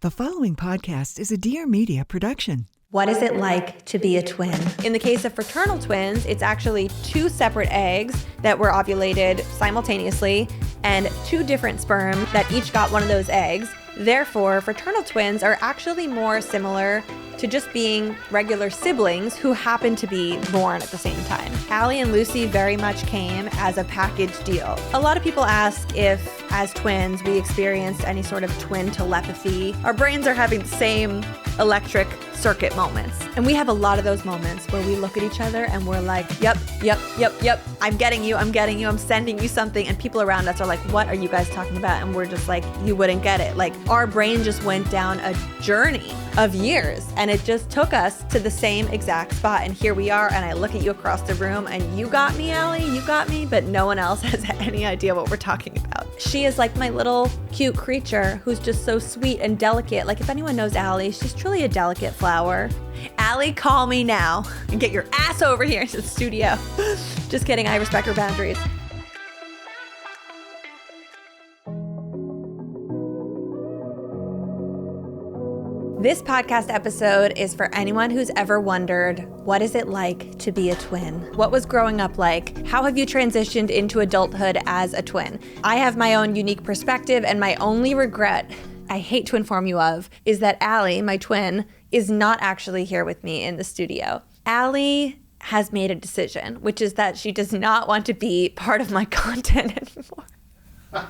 The following podcast is a Dear Media production. What is it like to be a twin? In the case of fraternal twins, it's actually two separate eggs that were ovulated simultaneously and two different sperm that each got one of those eggs. Therefore, fraternal twins are actually more similar to just being regular siblings who happen to be born at the same time. Allie and Lucie very much came as a package deal. A lot of people ask if, as twins, we experienced any sort of twin telepathy. Our brains are having the same electric circuit moments. And we have a lot of those moments where we look at each other and we're like, yep. I'm getting you, I'm sending you something. And people around us are like, what are you guys talking about? And we're just like, you wouldn't get it. Like, our brain just went down a journey of years and it just took us to the same exact spot. And here we are. And I look at you across the room and you got me, Allie, you got me, but no one else has any idea what we're talking about. She is like my little cute creature who's just so sweet and delicate. Like, if anyone knows Allie, she's truly a delicate flower. Allie, call me now and get your ass over here to the studio. Just kidding, I respect her boundaries. This podcast episode is for anyone who's ever wondered, what is it like to be a twin? What was growing up like? How have you transitioned into adulthood as a twin? I have my own unique perspective, and my only regret, I hate to inform you of, is that Allie, my twin, is not actually here with me in the studio. Allie has made a decision, which is that she does not want to be part of my content anymore.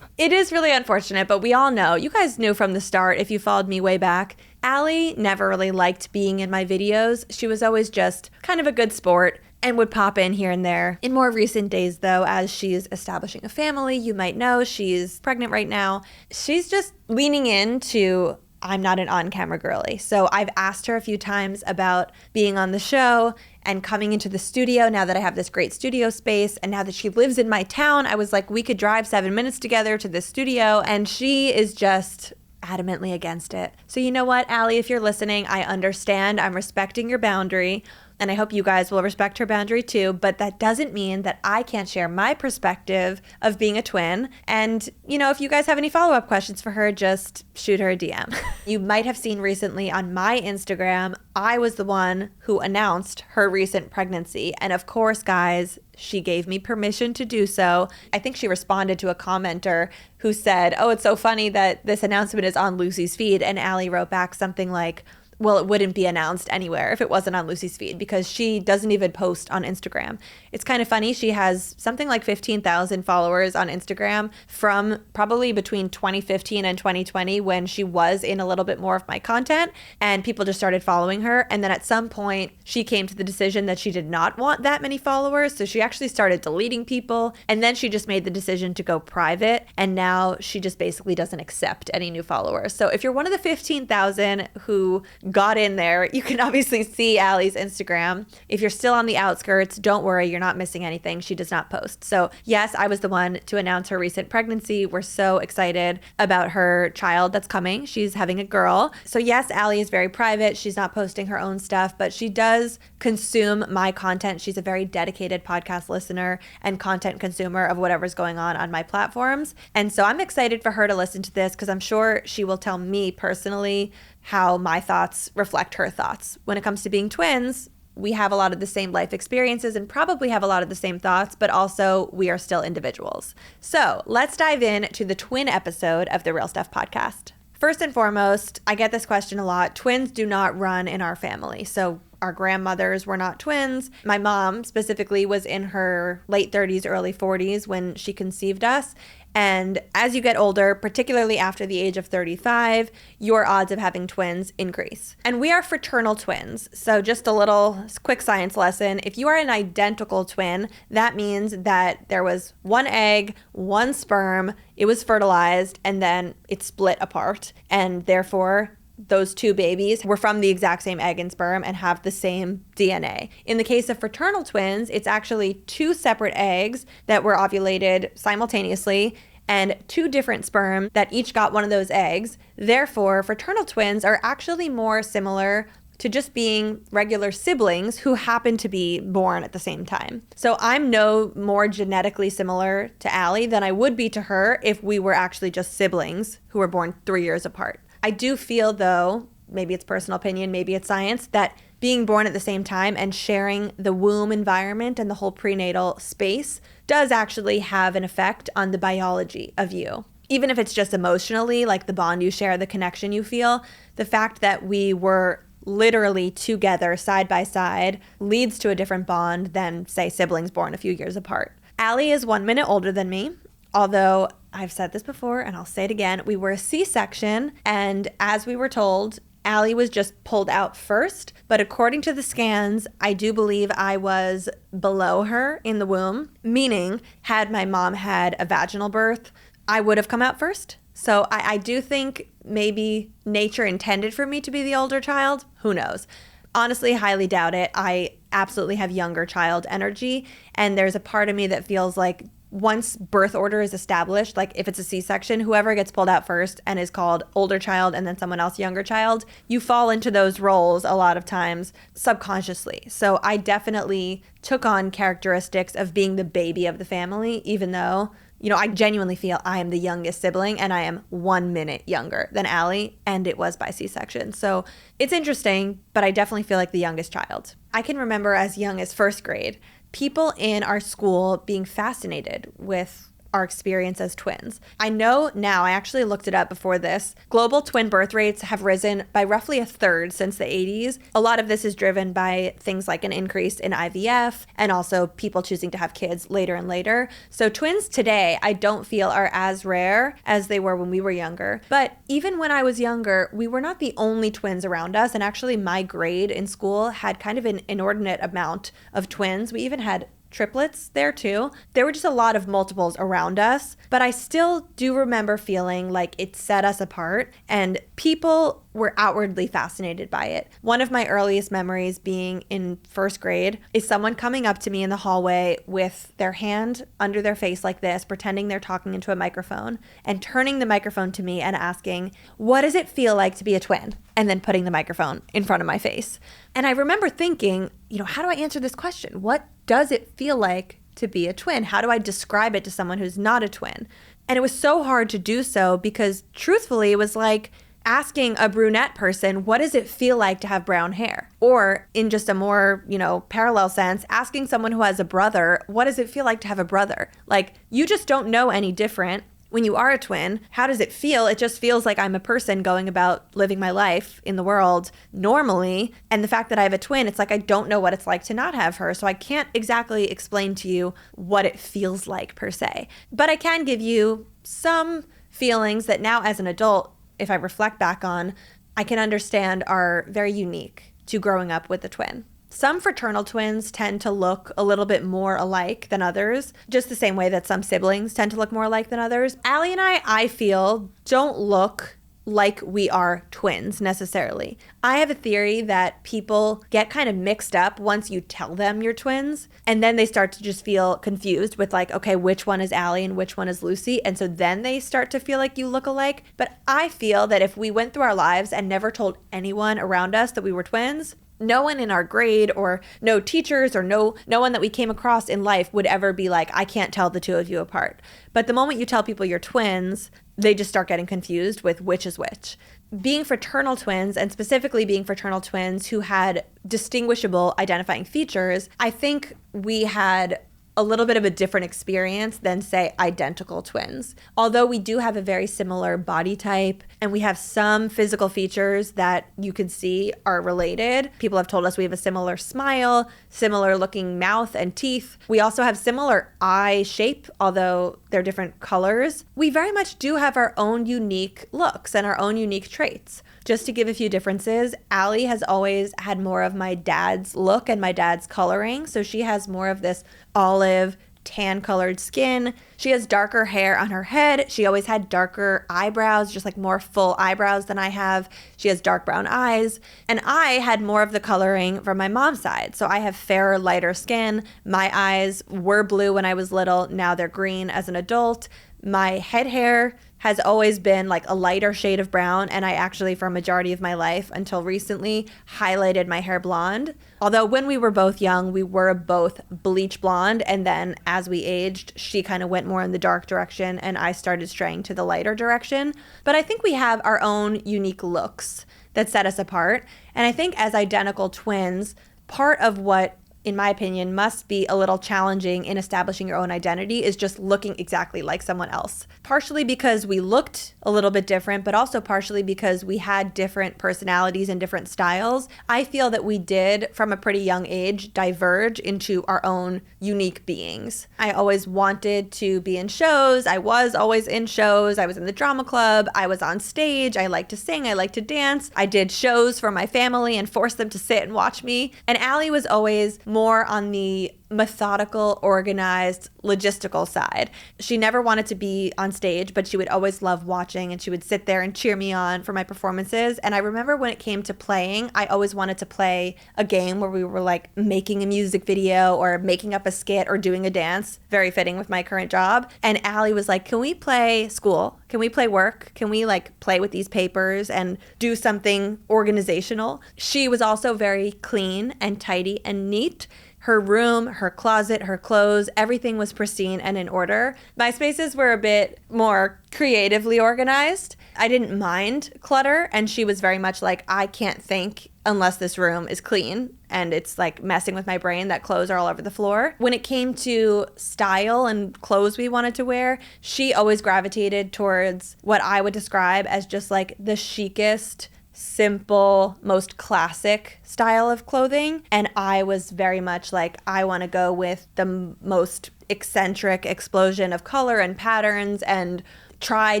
It is really unfortunate, but we all know, you guys knew from the start if you followed me way back, Allie never really liked being in my videos. She was always just kind of a good sport and would pop in here and there. In more recent days, though, as she's establishing a family, you might know she's pregnant right now. She's just leaning into, I'm not an on-camera girly. So I've asked her a few times about being on the show and coming into the studio now that I have this great studio space. And now that she lives in my town, I was like, we could drive 7 minutes together to this studio. And she is just adamantly against it. So you know what, Allie, if you're listening, I understand. I'm respecting your boundary. And I hope you guys will respect her boundary too, but that doesn't mean that I can't share my perspective of being a twin. And, you know, if you guys have any follow-up questions for her, just shoot her a DM. You might have seen recently on my Instagram, I was the one who announced her recent pregnancy. And of course, guys, she gave me permission to do so. I think she responded to a commenter who said, oh, it's so funny that this announcement is on Lucie's feed. And Allie wrote back something like, well, it wouldn't be announced anywhere if it wasn't on Lucie's feed because she doesn't even post on Instagram. It's kind of funny. She has something like 15,000 followers on Instagram from probably between 2015 and 2020 when she was in a little bit more of my content and people just started following her. And then at some point she came to the decision that she did not want that many followers. So she actually started deleting people. And then she just made the decision to go private. And now she just basically doesn't accept any new followers. So if you're one of the 15,000 who got in there, you can obviously see Allie's Instagram. If you're still on the outskirts, don't worry, you're not missing anything. She does not post. So yes, I was the one to announce her recent pregnancy. We're so excited about her child that's coming. She's having a girl. So yes, Allie is very private. She's not posting her own stuff, but she does consume my content. She's a very dedicated podcast listener and content consumer of whatever's going on my platforms. And so I'm excited for her to listen to this because I'm sure she will tell me personally how my thoughts reflect her thoughts. When it comes to being twins, we have a lot of the same life experiences and probably have a lot of the same thoughts, but also we are still individuals. So let's dive in to the twin episode of the Real Stuff podcast. First and foremost, I get this question a lot. Twins do not run in our family. So our grandmothers were not twins. My mom specifically was in her late 30s, early 40s when she conceived us. And as you get older, particularly after the age of 35, your odds of having twins increase. And we are fraternal twins. So just a little quick science lesson. If you are an identical twin, that means that there was one egg, one sperm, it was fertilized, and then it split apart. And therefore, those two babies were from the exact same egg and sperm and have the same DNA. In the case of fraternal twins, it's actually two separate eggs that were ovulated simultaneously and two different sperm that each got one of those eggs. Therefore, fraternal twins are actually more similar to just being regular siblings who happen to be born at the same time. So I'm no more genetically similar to Allie than I would be to her if we were actually just siblings who were born 3 years apart. I do feel, though, maybe it's personal opinion, maybe it's science, that being born at the same time and sharing the womb environment and the whole prenatal space does actually have an effect on the biology of you. Even if it's just emotionally, like the bond you share, the connection you feel, the fact that we were literally together side by side leads to a different bond than, say, siblings born a few years apart. Allie is 1 minute older than me, although I've said this before and I'll say it again. We were a C-section, and as we were told, Allie was just pulled out first, but according to the scans, I do believe I was below her in the womb, meaning had my mom had a vaginal birth, I would have come out first. So I do think maybe nature intended for me to be the older child. Who knows? Honestly, highly doubt it. I absolutely have younger child energy, and there's a part of me that feels like once birth order is established, like if it's a C-section, whoever gets pulled out first and is called older child and then someone else younger child, you fall into those roles a lot of times subconsciously. So I definitely took on characteristics of being the baby of the family, even though, you know, I genuinely feel I am the youngest sibling and I am 1 minute younger than Allie, and it was by C-section. So it's interesting, but I definitely feel like the youngest child. I can remember as young as first grade, people in our school being fascinated with our experience as twins. I know now, I actually looked it up before this, global twin birth rates have risen by roughly a third since the 80s. A lot of this is driven by things like an increase in IVF and also people choosing to have kids later and later. So twins today, I don't feel are as rare as they were when we were younger. But even when I was younger, we were not the only twins around us. And actually my grade in school had kind of an inordinate amount of twins. We even had triplets there too. There were just a lot of multiples around us, but I still do remember feeling like it set us apart and people were outwardly fascinated by it. One of my earliest memories being in first grade is someone coming up to me in the hallway with their hand under their face like this, pretending they're talking into a microphone and turning the microphone to me and asking, "What does it feel like to be a twin?" And then putting the microphone in front of my face. And I remember thinking, you know, how do I answer this question? What does it feel like to be a twin? How do I describe it to someone who's not a twin? And it was so hard to do so because truthfully, it was like asking a brunette person, what does it feel like to have brown hair? Or in just a more, you know, parallel sense, asking someone who has a brother, what does it feel like to have a brother? Like, you just don't know any different. When you are a twin, how does it feel? It just feels like I'm a person going about living my life in the world normally. And the fact that I have a twin, it's like I don't know what it's like to not have her. So I can't exactly explain to you what it feels like per se. But I can give you some feelings that now as an adult, if I reflect back on, I can understand are very unique to growing up with a twin. Some fraternal twins tend to look a little bit more alike than others, just the same way that some siblings tend to look more alike than others. Allie and I feel, don't look like we are twins necessarily. I have a theory that people get kind of mixed up once you tell them you're twins, and then they start to just feel confused with like, okay, which one is Allie and which one is Lucie? And so then they start to feel like you look alike. But I feel that if we went through our lives and never told anyone around us that we were twins, no one in our grade or no teachers or no one that we came across in life would ever be like, I can't tell the two of you apart. But the moment you tell people you're twins, they just start getting confused with which is which. Being fraternal twins, and specifically being fraternal twins who had distinguishable identifying features, I think we had a little bit of a different experience than, say, identical twins. Although we do have a very similar body type and we have some physical features that you can see are related. People have told us we have a similar smile, similar looking mouth and teeth. We also have similar eye shape, although they're different colors. We very much do have our own unique looks and our own unique traits. Just to give a few differences, Allie has always had more of my dad's look and my dad's coloring. So she has more of this olive, tan colored skin. She has darker hair on her head. She always had darker eyebrows, just like more full eyebrows than I have. She has dark brown eyes. And I had more of the coloring from my mom's side. So I have fairer, lighter skin. My eyes were blue when I was little. Now they're green as an adult. My head hair has always been like a lighter shade of brown, and I actually, for a majority of my life until recently, highlighted my hair blonde. Although when we were both young, we were both bleach blonde, and then as we aged, she kind of went more in the dark direction and I started straying to the lighter direction. But I think we have our own unique looks that set us apart. And I think as identical twins, part of what, in my opinion, must be a little challenging in establishing your own identity is just looking exactly like someone else. Partially because we looked a little bit different, but also partially because we had different personalities and different styles. I feel that we did, from a pretty young age, diverge into our own unique beings. I always wanted to be in shows. I was always in shows. I was in the drama club. I was on stage. I like to sing. I like to dance. I did shows for my family and forced them to sit and watch me. And Allie was always more on the methodical, organized, logistical side. She never wanted to be on stage, but she would always love watching, and she would sit there and cheer me on for my performances. And I remember when it came to playing, I always wanted to play a game where we were like making a music video or making up a skit or doing a dance, very fitting with my current job. And Allie was like, can we play school? Can we play work? Can we like play with these papers and do something organizational? She was also very clean and tidy and neat. Her room, her closet, her clothes, everything was pristine and in order. My spaces were a bit more creatively organized. I didn't mind clutter, and she was very much like, I can't think unless this room is clean, and it's like messing with my brain that clothes are all over the floor. When it came to style and clothes we wanted to wear, she always gravitated towards what I would describe as just like the chicest, simple, most classic style of clothing. And I was very much like, I want to go with the most eccentric explosion of color and patterns and try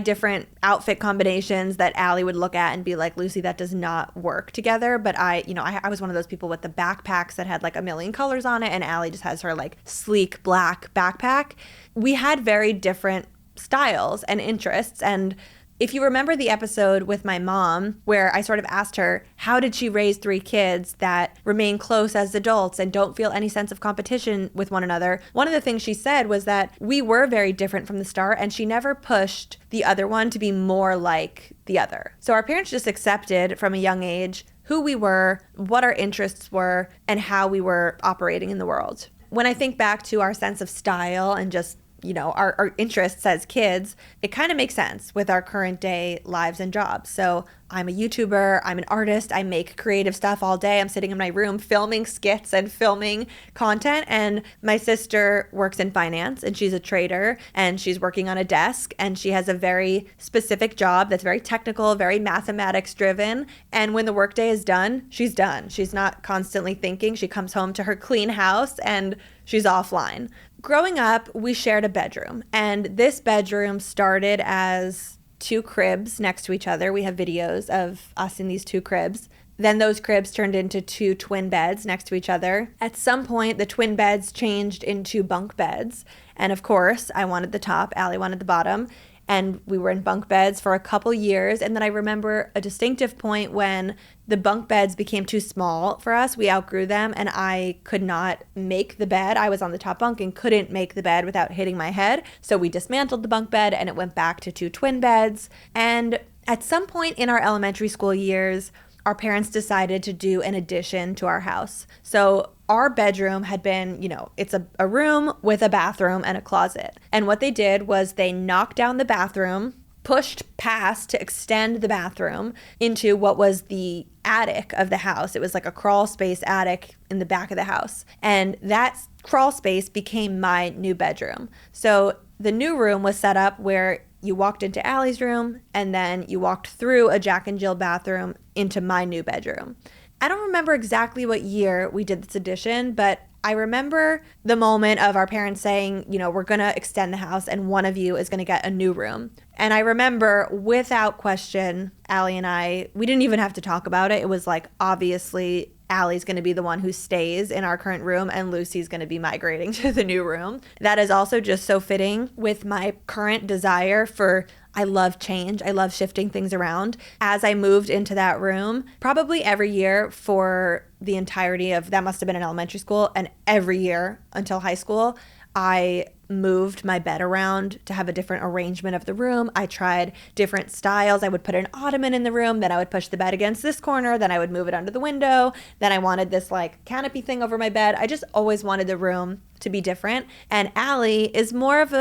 different outfit combinations that Allie would look at and be like, Lucie, that does not work together. But I was one of those people with the backpacks that had like a million colors on it, and Allie just has her like sleek black backpack. We had very different styles and interests. And if you remember the episode with my mom, where I sort of asked her, how did she raise 3 kids that remain close as adults and don't feel any sense of competition with one another? One of the things she said was that we were very different from the start, and she never pushed the other one to be more like the other. So our parents just accepted from a young age who we were, what our interests were, and how we were operating in the world. When I think back to our sense of style and just our interests as kids, it kind of makes sense with our current day lives and jobs. So I'm a YouTuber, I'm an artist, I make creative stuff all day. I'm sitting in my room filming skits and filming content. And my sister works in finance, and she's a trader, and she's working on a desk, and she has a very specific job that's very technical, very mathematics driven. And when the workday is done, she's done. She's not constantly thinking. She comes home to her clean house and she's offline. Growing up, we shared a bedroom, and this bedroom started as 2 cribs next to each other. We have videos of us in these 2 cribs. Then those cribs turned into 2 twin beds next to each other. At some point, the twin beds changed into bunk beds. And of course, I wanted the top, Allie wanted the bottom. And we were in bunk beds for a couple years. And then I remember a distinctive point when the bunk beds became too small for us. We outgrew them, and I could not make the bed. I was on the top bunk and couldn't make the bed without hitting my head. So we dismantled the bunk bed, and it went back to 2 twin beds. And at some point in our elementary school years, our parents decided to do an addition to our house. So our bedroom had been, it's a room with a bathroom and a closet. And what they did was they knocked down the bathroom, pushed past to extend the bathroom into what was the attic of the house. It was like a crawl space attic in the back of the house. And that crawl space became my new bedroom. So the new room was set up where you walked into Allie's room, and then you walked through a Jack and Jill bathroom into my new bedroom. I don't remember exactly what year we did this addition, but I remember the moment of our parents saying, we're going to extend the house and one of you is going to get a new room. And I remember without question, Allie and I, we didn't even have to talk about it. It was like, obviously, Allie's going to be the one who stays in our current room and Lucie's going to be migrating to the new room. That is also just so fitting with my current desire for, I love change. I love shifting things around. As I moved into that room, probably every year for the entirety of, that must have been in elementary school, and every year until high school, I moved my bed around to have a different arrangement of the room. I tried different styles. I would put an ottoman in the room, then I would push the bed against this corner, then I would move it under the window, then I wanted this like canopy thing over my bed. I just always wanted the room to be different. And Allie is more of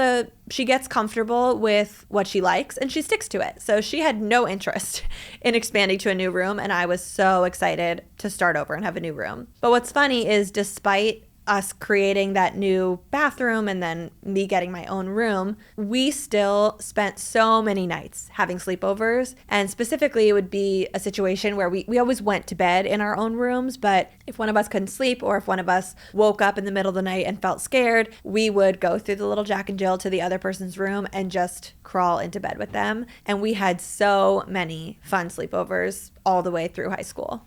she gets comfortable with what she likes and she sticks to it. So she had no interest in expanding to a new room, and I was so excited to start over and have a new room. But what's funny is despite us creating that new bathroom and then me getting my own room, we still spent so many nights having sleepovers. And specifically, it would be a situation where we always went to bed in our own rooms, but if one of us couldn't sleep or if one of us woke up in the middle of the night and felt scared, we would go through the little Jack and Jill to the other person's room and just crawl into bed with them. And we had so many fun sleepovers all the way through high school.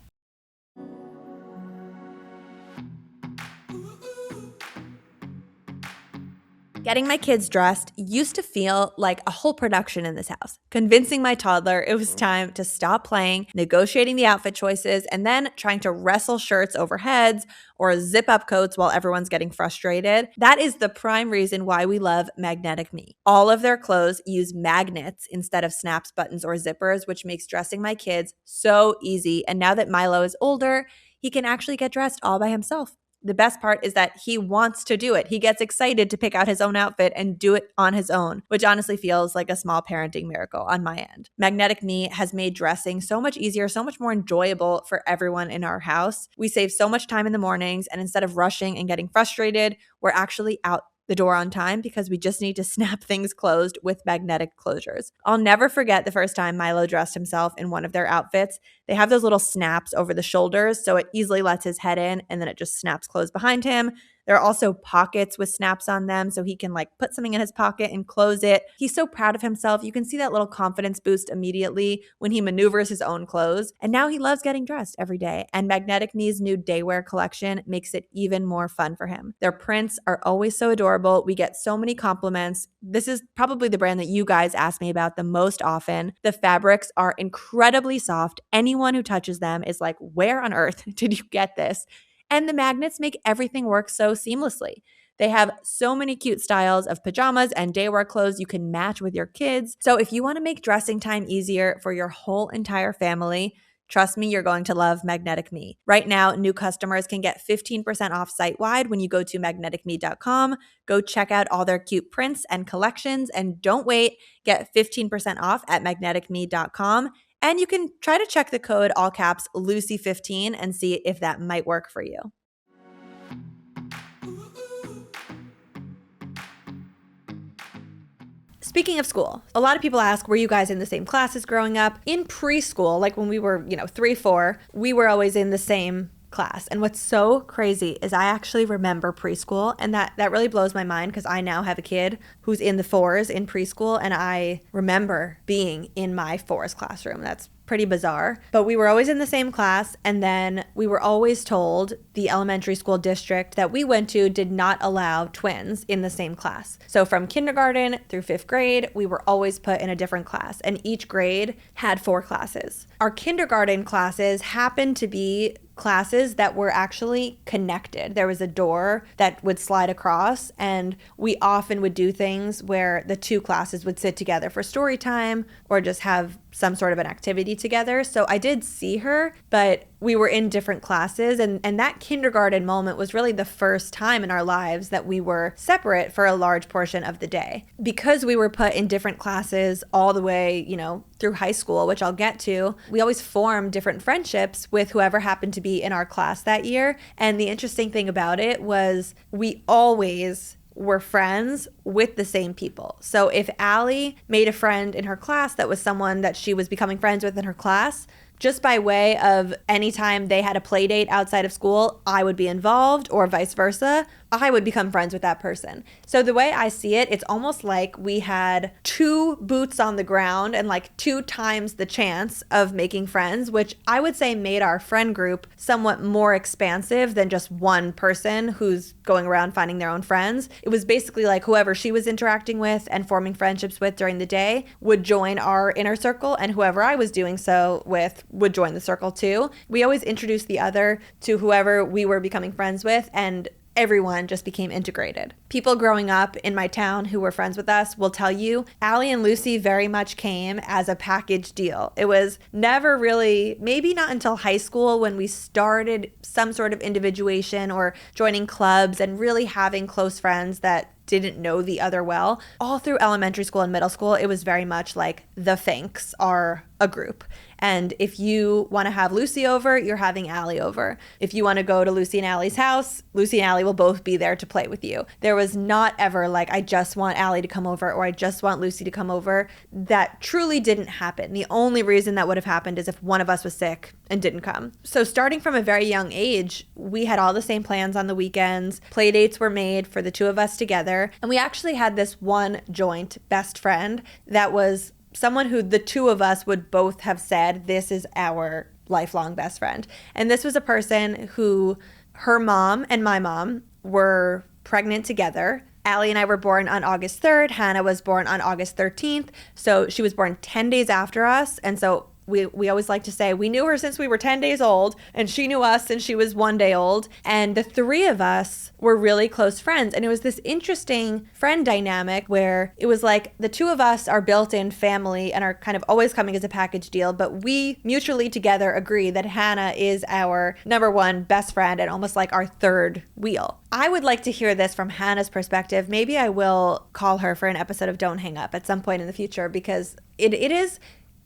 Getting my kids dressed used to feel like a whole production in this house. Convincing my toddler it was time to stop playing, negotiating the outfit choices, and then trying to wrestle shirts over heads or zip up coats while everyone's getting frustrated. That is the prime reason why we love Magnetic Me. All of their clothes use magnets instead of snaps, buttons, or zippers, which makes dressing my kids so easy. And now that Milo is older, he can actually get dressed all by himself. The best part is that he wants to do it. He gets excited to pick out his own outfit and do it on his own, which honestly feels like a small parenting miracle on my end. Magnetic Me has made dressing so much easier, so much more enjoyable for everyone in our house. We save so much time in the mornings, and instead of rushing and getting frustrated, we're actually out the door on time because we just need to snap things closed with magnetic closures. I'll never forget the first time Milo dressed himself in one of their outfits. They have those little snaps over the shoulders, so it easily lets his head in and then it just snaps closed behind him. There are also pockets with snaps on them, so he can like put something in his pocket and close it. He's so proud of himself. You can see that little confidence boost immediately when he maneuvers his own clothes. And now he loves getting dressed every day. And Magnetic Me's new daywear collection makes it even more fun for him. Their prints are always so adorable. We get so many compliments. This is probably the brand that you guys ask me about the most often. The fabrics are incredibly soft. Anyone who touches them is like, where on earth did you get this? And the magnets make everything work so seamlessly. They have so many cute styles of pajamas and daywear clothes you can match with your kids. So if you want to make dressing time easier for your whole entire family, trust me, you're going to love Magnetic Me. Right now, new customers can get 15% off site-wide when you go to magneticme.com. Go check out all their cute prints and collections, and don't wait. Get 15% off at magneticme.com. And you can try to check the code, all caps, Lucie15, and see if that might work for you. Speaking of school, a lot of people ask, were you guys in the same classes growing up? In preschool, like when we were, 3, 4, we were always in the same class. And what's so crazy is I actually remember preschool, and that really blows my mind because I now have a kid who's in the 4s in preschool, and I remember being in my 4s classroom. That's pretty bizarre. But we were always in the same class, and then we were always told the elementary school district that we went to did not allow twins in the same class. So from kindergarten through 5th grade, we were always put in a different class, and each grade had 4 classes. Our kindergarten classes happened to be classes that were actually connected. There was a door that would slide across, and we often would do things where the 2 classes would sit together for story time or just have some sort of an activity together. So I did see her, but we were in different classes, and that kindergarten moment was really the first time in our lives that we were separate for a large portion of the day. Because we were put in different classes all the way, through high school, which I'll get to, we always formed different friendships with whoever happened to be in our class that year. And the interesting thing about it was we always were friends with the same people. So if Allie made a friend in her class that was someone that she was becoming friends with in her class, just by way of anytime they had a play date outside of school, I would be involved, or vice versa. I would become friends with that person. So the way I see it, it's almost like we had 2 boots on the ground and like 2 times the chance of making friends, which I would say made our friend group somewhat more expansive than just one person who's going around finding their own friends. It was basically like whoever she was interacting with and forming friendships with during the day would join our inner circle, and whoever I was doing so with would join the circle too. We always introduced the other to whoever we were becoming friends with, and everyone just became integrated. People growing up in my town who were friends with us will tell you Allie and Lucie very much came as a package deal. It was never really, maybe not until high school when we started some sort of individuation or joining clubs and really having close friends that didn't know the other well. All through elementary school and middle school, it was very much like the Finks are a group. And if you want to have Lucie over, you're having Allie over. If you want to go to Lucie and Allie's house, Lucie and Allie will both be there to play with you. There was not ever like, I just want Allie to come over or I just want Lucie to come over. That truly didn't happen. The only reason that would have happened is if one of us was sick and didn't come. So starting from a very young age, we had all the same plans on the weekends. Play dates were made for the two of us together. And we actually had this one joint best friend that was someone who the two of us would both have said, this is our lifelong best friend. And this was a person who her mom and my mom were pregnant together. Allie and I were born on August 3rd. Hannah was born on August 13th. So she was born 10 days after us. And so we always like to say we knew her since we were 10 days old and she knew us since she was 1 day old. And the three of us were really close friends. And it was this interesting friend dynamic where it was like the two of us are built-in family and are kind of always coming as a package deal. But we mutually together agree that Hannah is our number one best friend and almost like our third wheel. I would like to hear this from Hannah's perspective. Maybe I will call her for an episode of Don't Hang Up at some point in the future because it is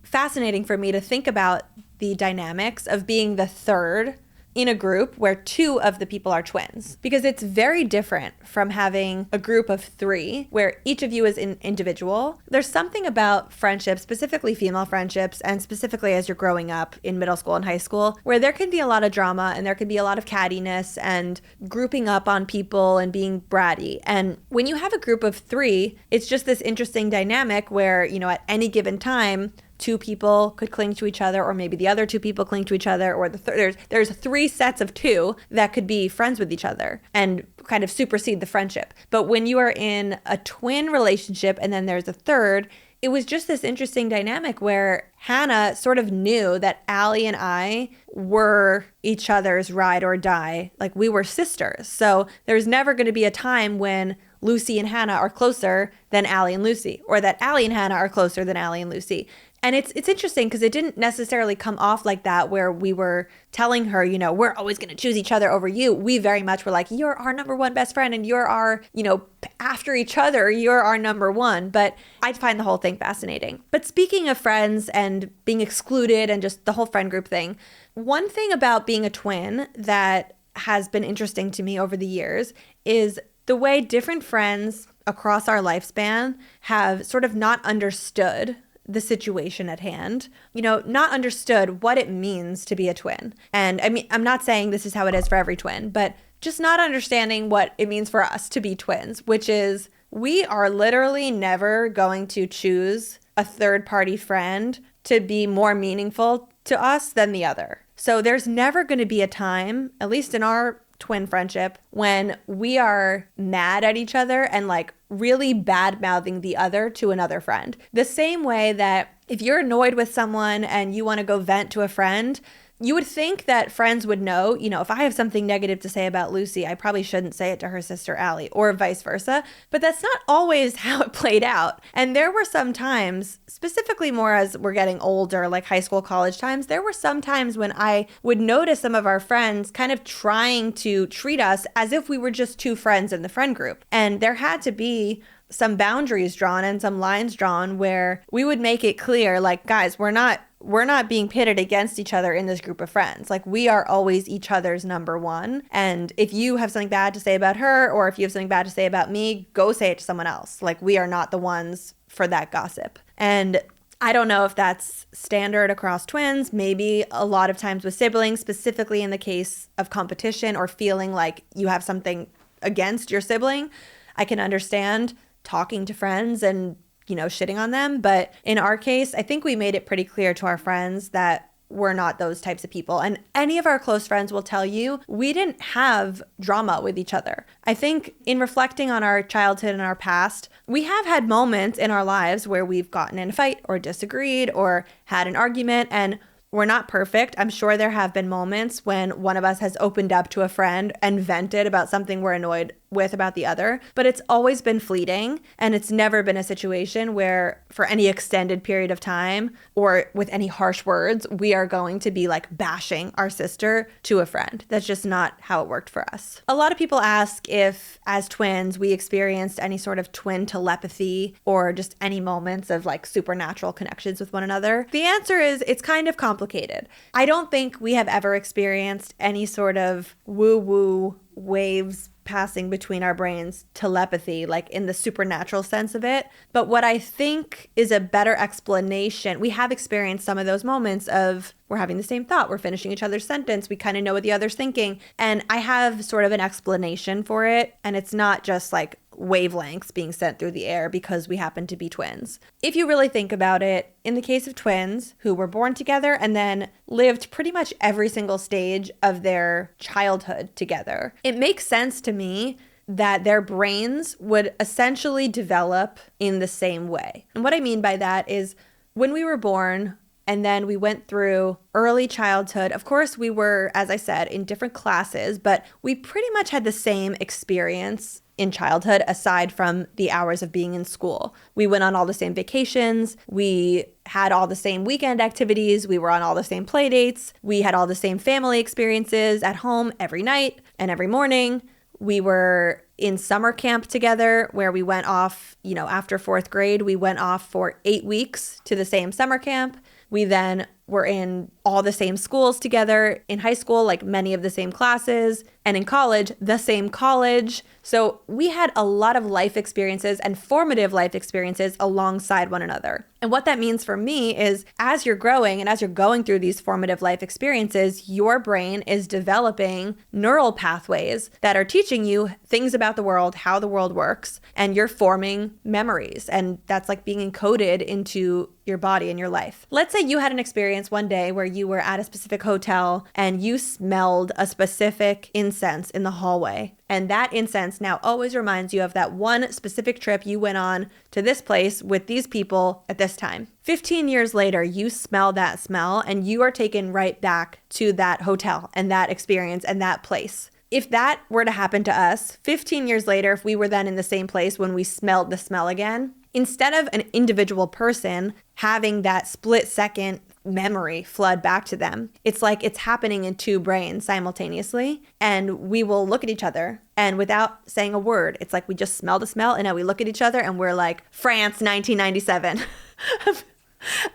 fascinating for me to think about the dynamics of being the third in a group where two of the people are twins, because it's very different from having a group of three where each of you is an individual. There's something about friendships, specifically female friendships, and specifically as you're growing up in middle school and high school, where there can be a lot of drama and there can be a lot of cattiness and grouping up on people and being bratty. And when you have a group of three, it's just this interesting dynamic where, you know, at any given time, two people could cling to each other, or maybe the other two people cling to each other, or there's three sets of two that could be friends with each other and kind of supersede the friendship. But when you are in a twin relationship and then there's a third, it was just this interesting dynamic where Hannah sort of knew that Allie and I were each other's ride or die. Like we were sisters. So there's never going to be a time when Lucie and Hannah are closer than Allie and Lucie, or that Allie and Hannah are closer than Allie and Lucie. And it's interesting because it didn't necessarily come off like that where we were telling her, you know, we're always going to choose each other over you. We very much were like, you're our number one best friend and you're our, you know, after each other, you're our number one. But I find the whole thing fascinating. But speaking of friends and being excluded and just the whole friend group thing, one thing about being a twin that has been interesting to me over the years is the way different friends across our lifespan have sort of not understood the situation at hand, you know, not understood what it means to be a twin. And I mean, I'm not saying this is how it is for every twin, but just not understanding what it means for us to be twins, which is we are literally never going to choose a third party friend to be more meaningful to us than the other. So there's never going to be a time, at least in our twin friendship, when we are mad at each other and like really bad mouthing the other to another friend. The same way that if you're annoyed with someone and you want to go vent to a friend, you would think that friends would know, you know, if I have something negative to say about Lucie, I probably shouldn't say it to her sister Allie, or vice versa. But that's not always how it played out. And there were some times, specifically more as we're getting older, like high school, college times, there were some times when I would notice some of our friends kind of trying to treat us as if we were just two friends in the friend group. And there had to be some boundaries drawn and some lines drawn where we would make it clear, like, guys, we're not being pitted against each other in this group of friends. Like, we are always each other's number one. And if you have something bad to say about her, or if you have something bad to say about me, go say it to someone else. Like, we are not the ones for that gossip. And I don't know if that's standard across twins, maybe a lot of times with siblings, specifically in the case of competition or feeling like you have something against your sibling. I can understand talking to friends and, you know, shitting on them. But in our case, I think we made it pretty clear to our friends that we're not those types of people. And any of our close friends will tell you we didn't have drama with each other. I think in reflecting on our childhood and our past, we have had moments in our lives where we've gotten in a fight or disagreed or had an argument, and we're not perfect. I'm sure there have been moments when one of us has opened up to a friend and vented about something we're annoyed with about the other, but it's always been fleeting, and it's never been a situation where for any extended period of time or with any harsh words, we are going to be like bashing our sister to a friend. That's just not how it worked for us. A lot of people ask if as twins we experienced any sort of twin telepathy or just any moments of like supernatural connections with one another. The answer is it's kind of complicated. I don't think we have ever experienced any sort of woo-woo waves passing between our brains telepathy, like in the supernatural sense of it. But what I think is a better explanation, we have experienced some of those moments of we're having the same thought, we're finishing each other's sentence, we kind of know what the other's thinking. And I have sort of an explanation for it. And it's not just like wavelengths being sent through the air because we happen to be twins. If you really think about it, in the case of twins who were born together and then lived pretty much every single stage of their childhood together, it makes sense to me that their brains would essentially develop in the same way. And what I mean by that is when we were born, and then we went through early childhood. Of course, we were, as I said, in different classes, but we pretty much had the same experience in childhood aside from the hours of being in school. We went on all the same vacations. We had all the same weekend activities. We were on all the same play dates. We had all the same family experiences at home every night and every morning. We were in summer camp together where we went off, after fourth grade, we went off for 8 weeks to the same summer camp. We then were in all the same schools together. In high school, like many of the same classes, and in college, the same college. So we had a lot of life experiences and formative life experiences alongside one another. And what that means for me is as you're growing and as you're going through these formative life experiences, your brain is developing neural pathways that are teaching you things about the world, how the world works, and you're forming memories. And that's like being encoded into your body and your life. Let's say you had an experience one day where you were at a specific hotel and you smelled a specific incense in the hallway. And that incense now always reminds you of that one specific trip you went on to this place with these people at this time. 15 years later, you smell that smell and you are taken right back to that hotel and that experience and that place. If that were to happen to us 15 years later, if we were then in the same place when we smelled the smell again, instead of an individual person having that split second memory flood back to them, it's like it's happening in two brains simultaneously. And we will look at each other and without saying a word, it's like we just smelled a smell and now we look at each other and we're like, France, 1997.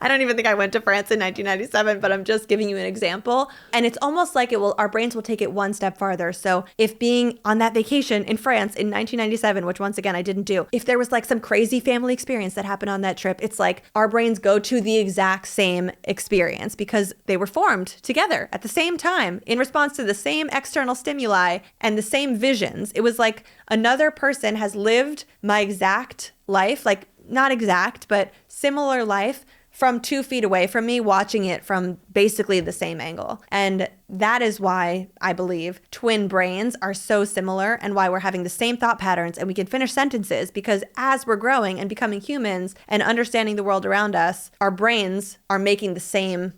I don't even think I went to France in 1997, but I'm just giving you an example. And it's almost like our brains will take it one step farther. So if being on that vacation in France in 1997, which once again, I didn't do, if there was like some crazy family experience that happened on that trip, it's like our brains go to the exact same experience because they were formed together at the same time in response to the same external stimuli and the same visions. It was like another person has lived my exact life, like not exact, but similar life from 2 feet away from me, watching it from basically the same angle. And that is why I believe twin brains are so similar and why we're having the same thought patterns and we can finish sentences because as we're growing and becoming humans and understanding the world around us, our brains are making the same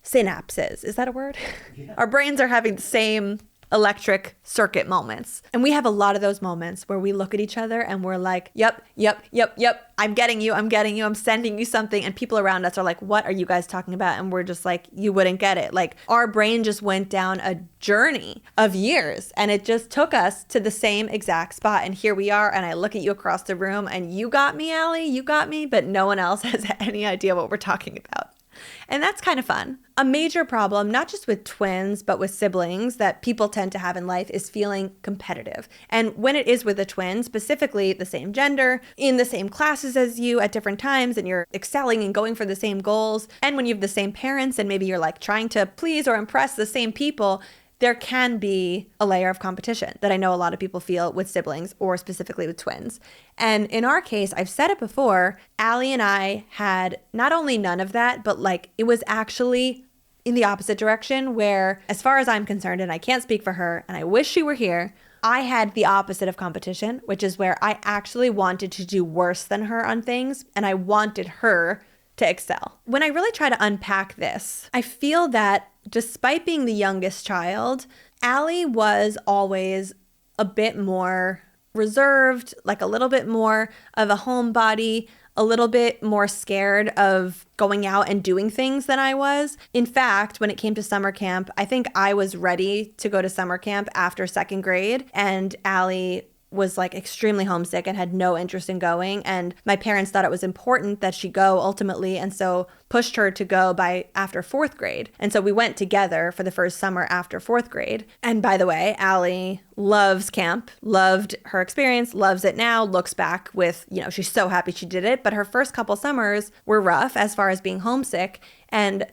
synapses. Is that a word? Yeah. Our brains are having the same electric circuit moments. And we have a lot of those moments where we look at each other and we're like, yep. I'm getting you. I'm sending you something. And people around us are like, what are you guys talking about? And we're just like, you wouldn't get it. Like our brain just went down a journey of years and it just took us to the same exact spot. And here we are. And I look at you across the room and you got me, Allie, you got me, but no one else has any idea what we're talking about. And that's kind of fun. A major problem, not just with twins, but with siblings that people tend to have in life is feeling competitive. And when it is with a twin, specifically the same gender, in the same classes as you at different times, and you're excelling and going for the same goals, and when you have the same parents and maybe you're like trying to please or impress the same people, there can be a layer of competition that I know a lot of people feel with siblings or specifically with twins. And in our case, I've said it before, Allie and I had not only none of that, but like it was actually in the opposite direction where, as far as I'm concerned, and I can't speak for her, and I wish she were here, I had the opposite of competition, which is where I actually wanted to do worse than her on things. And I wanted her to excel. When I really try to unpack this, I feel that despite being the youngest child, Allie was always a bit more reserved, like a little bit more of a homebody, a little bit more scared of going out and doing things than I was. In fact, when it came to summer camp, I think I was ready to go to summer camp after second grade, and Allie was like extremely homesick and had no interest in going. And my parents thought it was important that she go ultimately, and so pushed her to go by after fourth grade. And so we went together for the first summer after fourth grade. And by the way, Allie loves camp, loved her experience, loves it now, looks back with, she's so happy she did it. But her first couple summers were rough as far as being homesick. And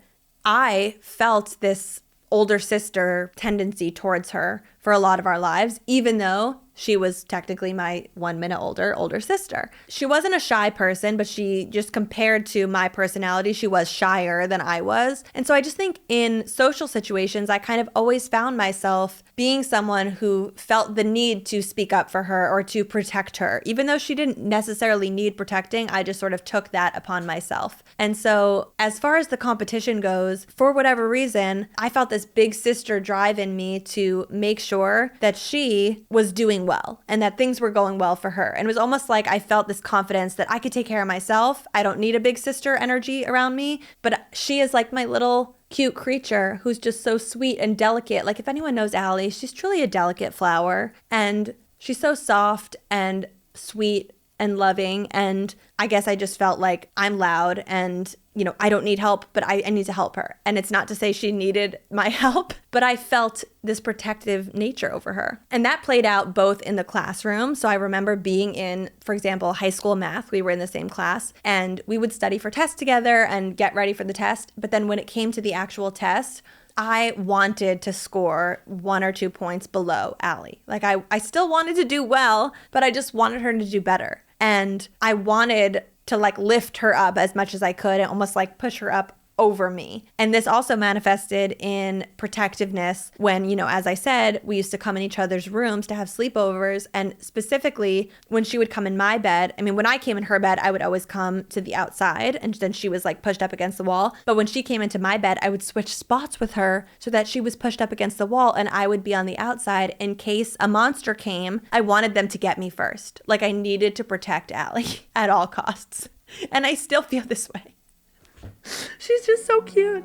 I felt this older sister tendency towards her for a lot of our lives, even though she was technically my 1 minute older sister. She wasn't a shy person, but she just, compared to my personality, she was shyer than I was. And so I just think in social situations, I kind of always found myself being someone who felt the need to speak up for her or to protect her. Even though she didn't necessarily need protecting, I just sort of took that upon myself. And so as far as the competition goes, for whatever reason, I felt this big sister drive in me to make sure that she was doing well and that things were going well for her. And it was almost like I felt this confidence that I could take care of myself. I don't need a big sister energy around me, but she is like my little cute creature who's just so sweet and delicate. Like if anyone knows Allie, she's truly a delicate flower, and she's so soft and sweet and loving. And I guess I just felt like I'm loud and I don't need help, but I need to help her. And it's not to say she needed my help, but I felt this protective nature over her. And that played out both in the classroom. So I remember being in, for example, high school math. We were in the same class and we would study for tests together and get ready for the test. But then when it came to the actual test, I wanted to score 1 or 2 points below Allie. Like I still wanted to do well, but I just wanted her to do better. And I wanted to like lift her up as much as I could and almost like push her up over me. And this also manifested in protectiveness when, as I said, we used to come in each other's rooms to have sleepovers. And specifically when she would come in my bed, when I came in her bed, I would always come to the outside and then she was like pushed up against the wall. But when she came into my bed, I would switch spots with her so that she was pushed up against the wall and I would be on the outside in case a monster came. I wanted them to get me first. Like I needed to protect Allie at all costs. And I still feel this way. She's just so cute.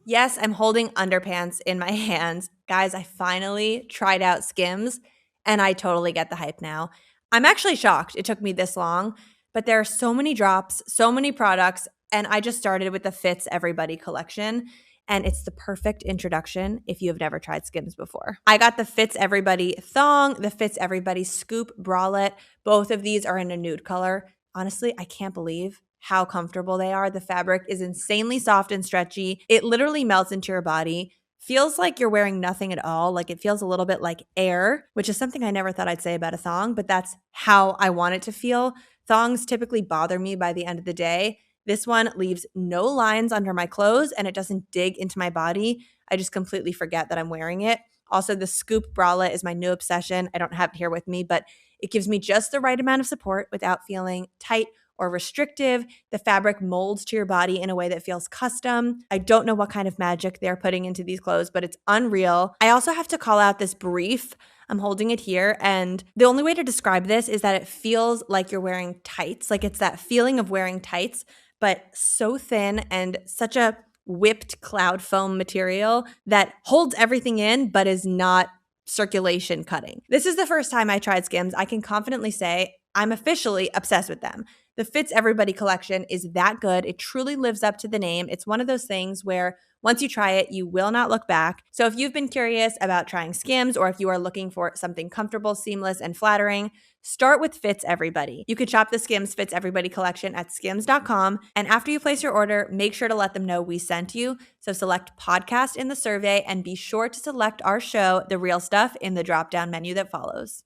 Yes, I'm holding underpants in my hands. Guys, I finally tried out Skims and I totally get the hype now. I'm actually shocked it took me this long, but there are so many drops, so many products, and I just started with the Fits Everybody collection. And it's the perfect introduction if you have never tried Skims before. I got the Fits Everybody thong, the Fits Everybody scoop bralette. Both of these are in a nude color. Honestly, I can't believe how comfortable they are. The fabric is insanely soft and stretchy. It literally melts into your body. Feels like you're wearing nothing at all. Like it feels a little bit like air, which is something I never thought I'd say about a thong, but that's how I want it to feel. Thongs typically bother me by the end of the day. This one leaves no lines under my clothes and it doesn't dig into my body. I just completely forget that I'm wearing it. Also, the scoop bralette is my new obsession. I don't have it here with me, but it gives me just the right amount of support without feeling tight or restrictive. The fabric molds to your body in a way that feels custom. I don't know what kind of magic they're putting into these clothes, but it's unreal. I also have to call out this brief. I'm holding it here, and the only way to describe this is that it feels like you're wearing tights. Like it's that feeling of wearing tights, but so thin and such a whipped cloud foam material that holds everything in but is not circulation cutting. This is the first time I tried Skims. I can confidently say I'm officially obsessed with them. The Fits Everybody collection is that good. It truly lives up to the name. It's one of those things where once you try it, you will not look back. So if you've been curious about trying Skims, or if you are looking for something comfortable, seamless, and flattering, start with Fits Everybody. You could shop the Skims Fits Everybody collection at skims.com. And after you place your order, make sure to let them know we sent you. So select podcast in the survey and be sure to select our show, The Real Stuff, in the drop-down menu that follows.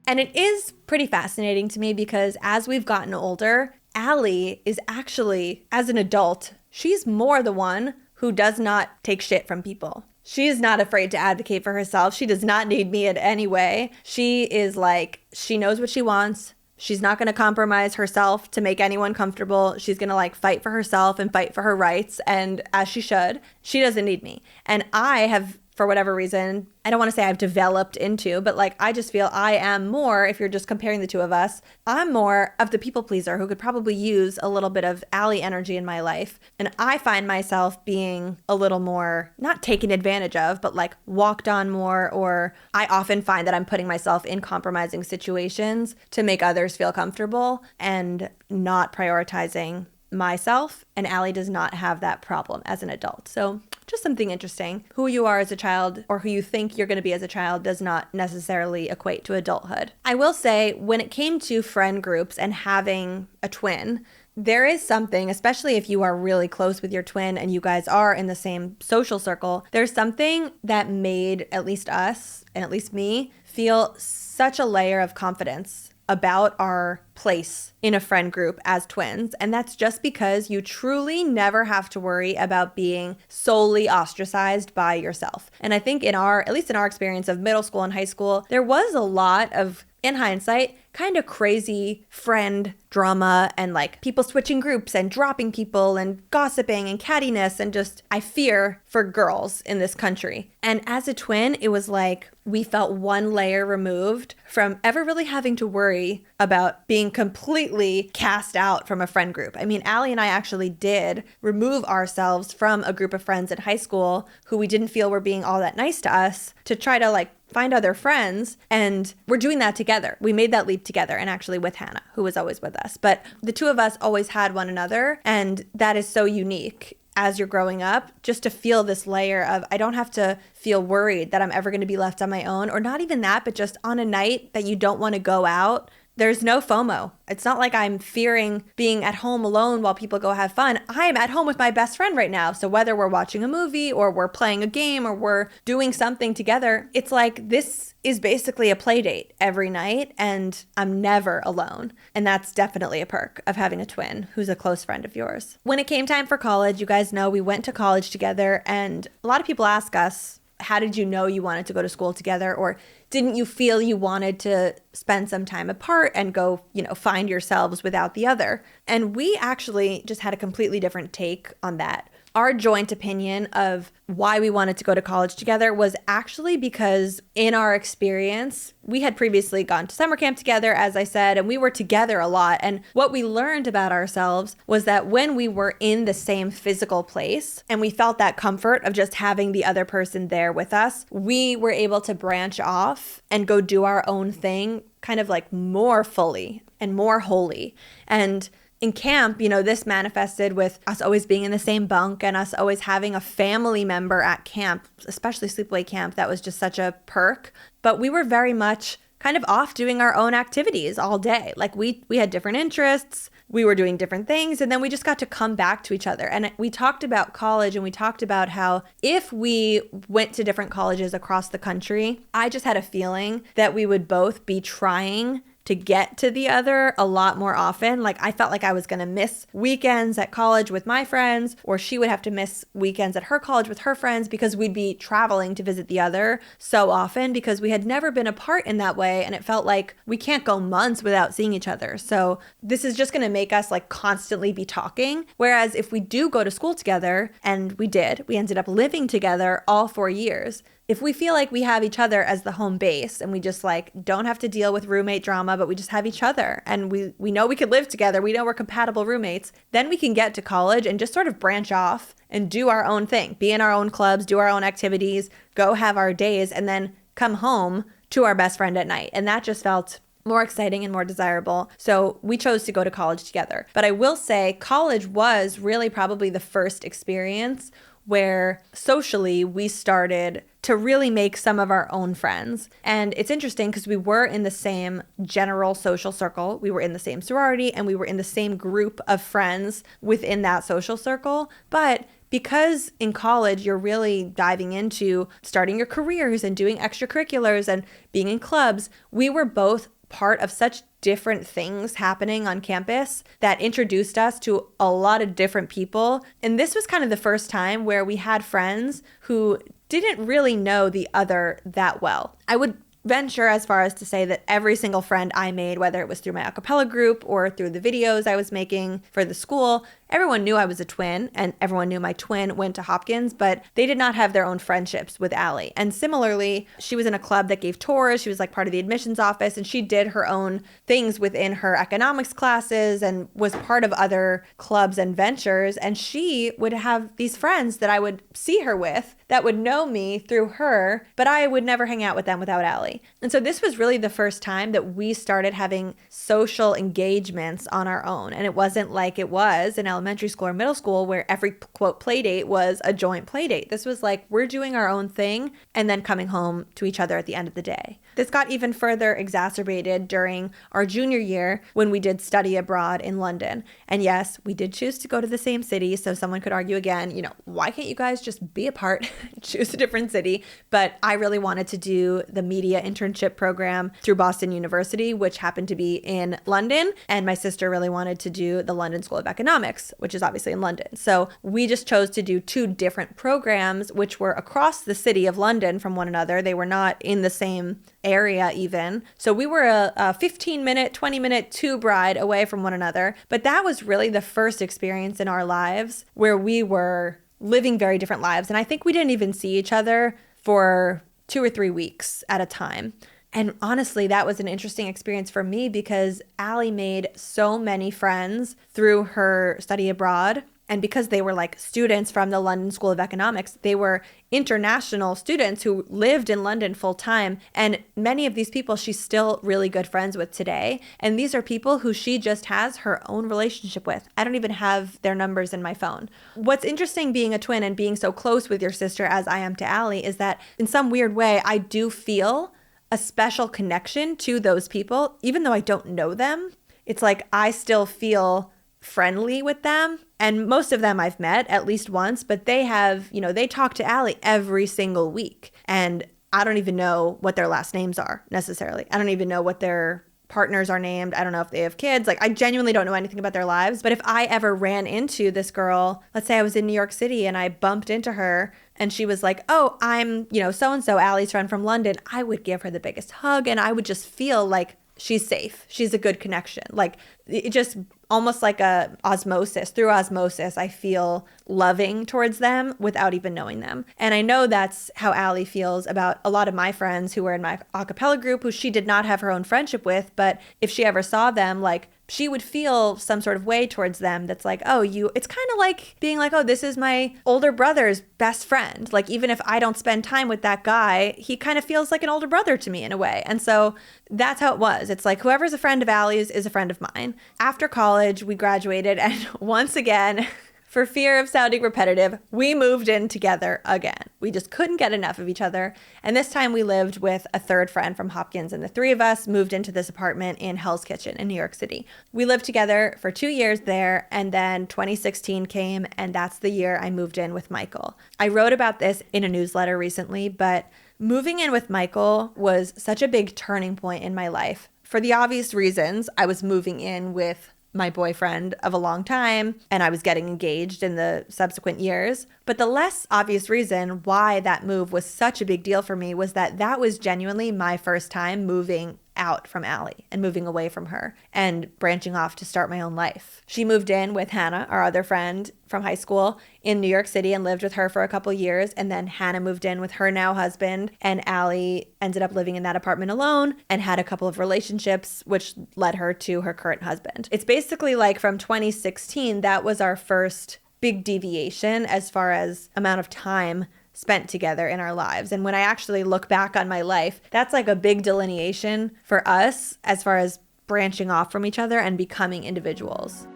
And it is pretty fascinating to me because as we've gotten older, Allie is actually, as an adult, she's more the one who does not take shit from people. She is not afraid to advocate for herself. She does not need me in any way. She is like, she knows what she wants. She's not going to compromise herself to make anyone comfortable. She's going to like fight for herself and fight for her rights. And as she should, she doesn't need me. And I have, for whatever reason, I don't want to say I've developed into, but like I just feel I am more, if you're just comparing the two of us, I'm more of the people pleaser who could probably use a little bit of Allie energy in my life. And I find myself being a little more, not taken advantage of, but like walked on more, or I often find that I'm putting myself in compromising situations to make others feel comfortable and not prioritizing myself. And Allie does not have that problem as an adult. So just something interesting. Who you are as a child, or who you think you're going to be as a child, does not necessarily equate to adulthood. I will say, when it came to friend groups and having a twin, there is something, especially if you are really close with your twin and you guys are in the same social circle, there's something that made at least us, and at least me, feel such a layer of confidence about our place in a friend group as twins. And that's just because you truly never have to worry about being solely ostracized by yourself. And I think at least in our experience of middle school and high school, there was a lot of, in hindsight, kind of crazy friend drama and like people switching groups and dropping people and gossiping and cattiness and just, I fear for girls in this country. And as a twin, it was like we felt one layer removed from ever really having to worry about being completely cast out from a friend group. I mean, Allie and I actually did remove ourselves from a group of friends in high school who we didn't feel were being all that nice to us, to try to like find other friends. And we're doing that together. We made that leap together, and actually with Hannah, who was always with us. But the two of us always had one another. And that is so unique as you're growing up, just to feel this layer of, I don't have to feel worried that I'm ever going to be left on my own, or not even that, but just on a night that you don't want to go out. There's no FOMO. It's not like I'm fearing being at home alone while people go have fun. I am at home with my best friend right now. So whether we're watching a movie or we're playing a game or we're doing something together, it's like this is basically a play date every night, and I'm never alone. And that's definitely a perk of having a twin who's a close friend of yours. When it came time for college, you guys know we went to college together, and a lot of people ask us, how did you know you wanted to go to school together? Or didn't you feel you wanted to spend some time apart and go, find yourselves without the other? And we actually just had a completely different take on that. Our joint opinion of why we wanted to go to college together was actually because in our experience, we had previously gone to summer camp together, as I said, and we were together a lot. And what we learned about ourselves was that when we were in the same physical place and we felt that comfort of just having the other person there with us, we were able to branch off and go do our own thing kind of like more fully and more wholly. And in camp, this manifested with us always being in the same bunk and us always having a family member at camp, especially sleepaway camp. That was just such a perk. But we were very much kind of off doing our own activities all day. Like we had different interests. We were doing different things, and then we just got to come back to each other. And we talked about college, and we talked about how if we went to different colleges across the country, I just had a feeling that we would both be trying to get to the other a lot more often. Like I felt like I was going to miss weekends at college with my friends, or she would have to miss weekends at her college with her friends, because we'd be traveling to visit the other so often because we had never been apart in that way. And it felt like we can't go months without seeing each other. So this is just going to make us like constantly be talking. Whereas if we do go to school together, and we ended up living together all 4 years. If we feel like we have each other as the home base, and we just like don't have to deal with roommate drama, but we just have each other, and we know we could live together, we know we're compatible roommates, then we can get to college and just sort of branch off and do our own thing, be in our own clubs, do our own activities, go have our days, and then come home to our best friend at night. And that just felt more exciting and more desirable. So we chose to go to college together. But I will say college was really probably the first experience where socially we started to really make some of our own friends. And it's interesting because we were in the same general social circle. We were in the same sorority, and we were in the same group of friends within that social circle. But because in college, you're really diving into starting your careers and doing extracurriculars and being in clubs, we were both part of such different things happening on campus that introduced us to a lot of different people. And this was kind of the first time where we had friends who didn't really know the other that well. I would venture as far as to say that every single friend I made, whether it was through my a cappella group or through the videos I was making for the school, everyone knew I was a twin and everyone knew my twin went to Hopkins, but they did not have their own friendships with Allie. And similarly, she was in a club that gave tours. She was like part of the admissions office, and she did her own things within her economics classes and was part of other clubs and ventures. And she would have these friends that I would see her with that would know me through her, but I would never hang out with them without Allie. And so this was really the first time that we started having social engagements on our own. And it wasn't like it was in elementary school or middle school where every quote play date was a joint play date. This was like we're doing our own thing and then coming home to each other at the end of the day. This got even further exacerbated during our junior year when we did study abroad in London. And yes, we did choose to go to the same city. So someone could argue again, why can't you guys just be apart, choose a different city? But I really wanted to do the media internship program through Boston University, which happened to be in London. And my sister really wanted to do the London School of Economics, which is obviously in London. So we just chose to do two different programs, which were across the city of London from one another. They were not in the same area even. So we were a 15-minute, 20-minute tube ride away from one another. But that was really the first experience in our lives where we were living very different lives. And I think we didn't even see each other for 2 or 3 weeks at a time. And honestly, that was an interesting experience for me because Allie made so many friends through her study abroad. And because they were like students from the London School of Economics, they were international students who lived in London full time. And many of these people she's still really good friends with today. And these are people who she just has her own relationship with. I don't even have their numbers in my phone. What's interesting being a twin and being so close with your sister as I am to Allie is that in some weird way, I do feel a special connection to those people, even though I don't know them. It's like I still feel friendly with them. And most of them I've met at least once, but they have, they talk to Allie every single week. And I don't even know what their last names are necessarily. I don't even know what their partners are named. I don't know if they have kids. Like I genuinely don't know anything about their lives. But if I ever ran into this girl, let's say I was in New York City and I bumped into her and she was like, oh, I'm, so-and-so, Allie's friend from London, I would give her the biggest hug and I would just feel like she's safe. She's a good connection. Like it just almost like a osmosis. Through osmosis, I feel loving towards them without even knowing them. And I know that's how Allie feels about a lot of my friends who were in my a cappella group who she did not have her own friendship with. But if she ever saw them, like she would feel some sort of way towards them that's like, it's kind of like being like, oh, this is my older brother's best friend. Like, even if I don't spend time with that guy, he kind of feels like an older brother to me in a way. And so that's how it was. It's like whoever's a friend of Allie's is a friend of mine. After college, we graduated, and once again, for fear of sounding repetitive, we moved in together again. We just couldn't get enough of each other. And this time we lived with a third friend from Hopkins, and the three of us moved into this apartment in Hell's Kitchen in New York City. We lived together for 2 years there, and then 2016 came, and that's the year I moved in with Michael. I wrote about this in a newsletter recently, but moving in with Michael was such a big turning point in my life. For the obvious reasons, I was moving in with my boyfriend of a long time, and I was getting engaged in the subsequent years. But the less obvious reason why that move was such a big deal for me was that was genuinely my first time moving out from Allie and moving away from her and branching off to start my own life. She moved in with Hannah, our other friend from high school, in New York City and lived with her for a couple years. And then Hannah moved in with her now husband, and Allie ended up living in that apartment alone and had a couple of relationships, which led her to her current husband. It's basically like from 2016, that was our first big deviation as far as amount of time spent together in our lives. And when I actually look back on my life, that's like a big delineation for us as far as branching off from each other and becoming individuals.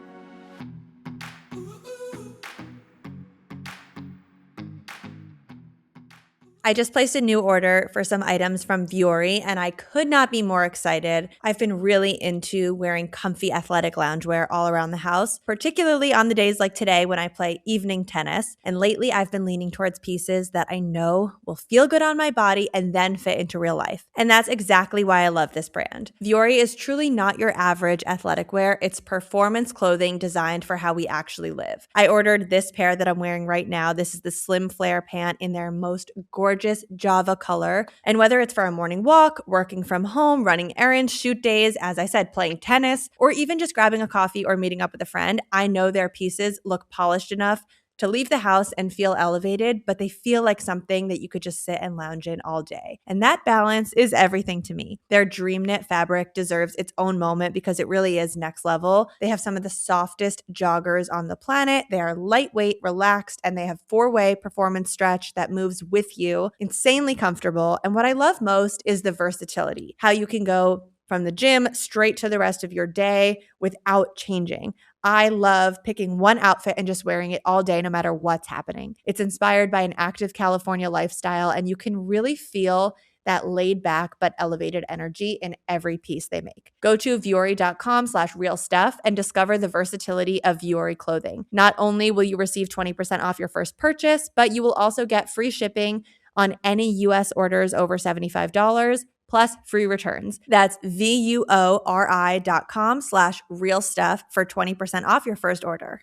I just placed a new order for some items from Vuori, and I could not be more excited. I've been really into wearing comfy athletic loungewear all around the house, particularly on the days like today when I play evening tennis. And lately, I've been leaning towards pieces that I know will feel good on my body and then fit into real life. And that's exactly why I love this brand. Vuori is truly not your average athletic wear. It's performance clothing designed for how we actually live. I ordered this pair that I'm wearing right now. This is the slim flare pant in their most gorgeous Java color. And whether it's for a morning walk, working from home, running errands, shoot days, as I said, playing tennis, or even just grabbing a coffee or meeting up with a friend, I know their pieces look polished enough to leave the house and feel elevated, but they feel like something that you could just sit and lounge in all day. And that balance is everything to me. Their dream knit fabric deserves its own moment because it really is next level. They have some of the softest joggers on the planet. They are lightweight, relaxed, and they have 4-way performance stretch that moves with you. Insanely comfortable. And what I love most is the versatility, how you can go from the gym straight to the rest of your day without changing. I love picking one outfit and just wearing it all day, no matter what's happening. It's inspired by an active California lifestyle, and you can really feel that laid back but elevated energy in every piece they make. Go to vuori.com/realstuff and discover the versatility of Vuori clothing. Not only will you receive 20% off your first purchase, but you will also get free shipping on any US orders over $75. Plus free returns. That's vuori.com/realstuff for 20% off your first order.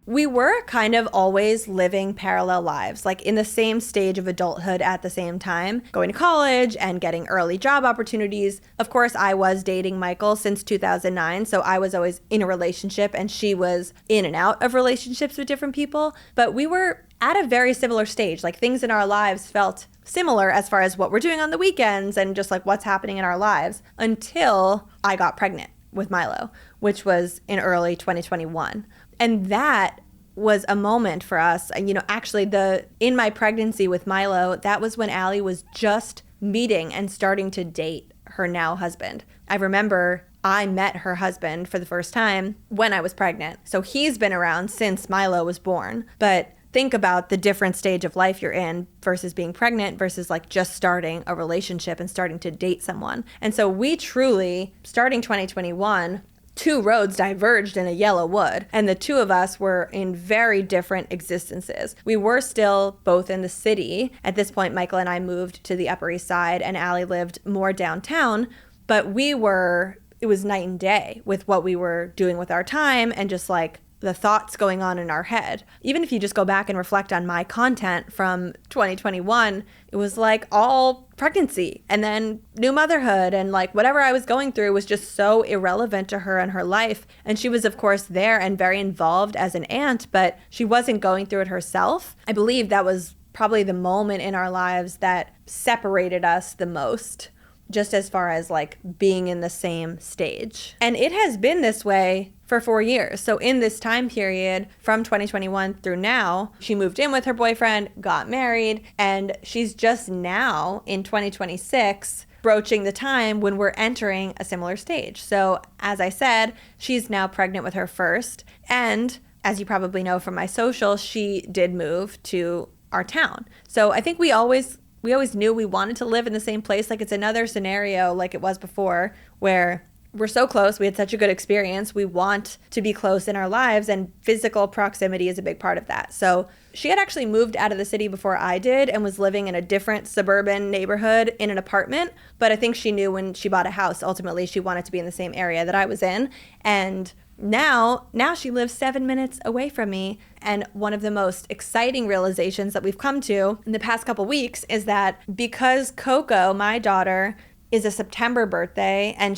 We were kind of always living parallel lives, like in the same stage of adulthood at the same time, going to college and getting early job opportunities. Of course, I was dating Michael since 2009, so I was always in a relationship and she was in and out of relationships with different people. But we were at a very similar stage, like things in our lives felt similar as far as what we're doing on the weekends and just like what's happening in our lives until I got pregnant with Milo, which was in early 2021. And that was a moment for us. And, actually in my pregnancy with Milo, that was when Allie was just meeting and starting to date her now husband. I remember I met her husband for the first time when I was pregnant. So he's been around since Milo was born. But think about the different stage of life you're in versus being pregnant versus like just starting a relationship and starting to date someone. And so we truly, starting 2021, 2 roads diverged in a yellow wood, and the two of us were in very different existences. We were still both in the city. At this point, Michael and I moved to the Upper East Side, and Allie lived more downtown, but it was night and day with what we were doing with our time and just like the thoughts going on in our head. Even if you just go back and reflect on my content from 2021, it was like all pregnancy and then new motherhood, and like whatever I was going through was just so irrelevant to her and her life. And she was, of course, there and very involved as an aunt, but she wasn't going through it herself. I believe that was probably the moment in our lives that separated us the most, just as far as like being in the same stage. And it has been this way for 4 years. So in this time period from 2021 through now, she moved in with her boyfriend, got married, and she's just now in 2026 broaching the time when we're entering a similar stage. So as I said, she's now pregnant with her first. And as you probably know from my social, she did move to our town. So I think we always knew we wanted to live in the same place. Like it's another scenario like it was before where we're so close. We had such a good experience. We want to be close in our lives, and physical proximity is a big part of that. So she had actually moved out of the city before I did and was living in a different suburban neighborhood in an apartment. But I think she knew when she bought a house, ultimately she wanted to be in the same area that I was in. And now she lives 7 minutes away from me. And one of the most exciting realizations that we've come to in the past couple weeks is that because Coco, my daughter, is a September birthday, and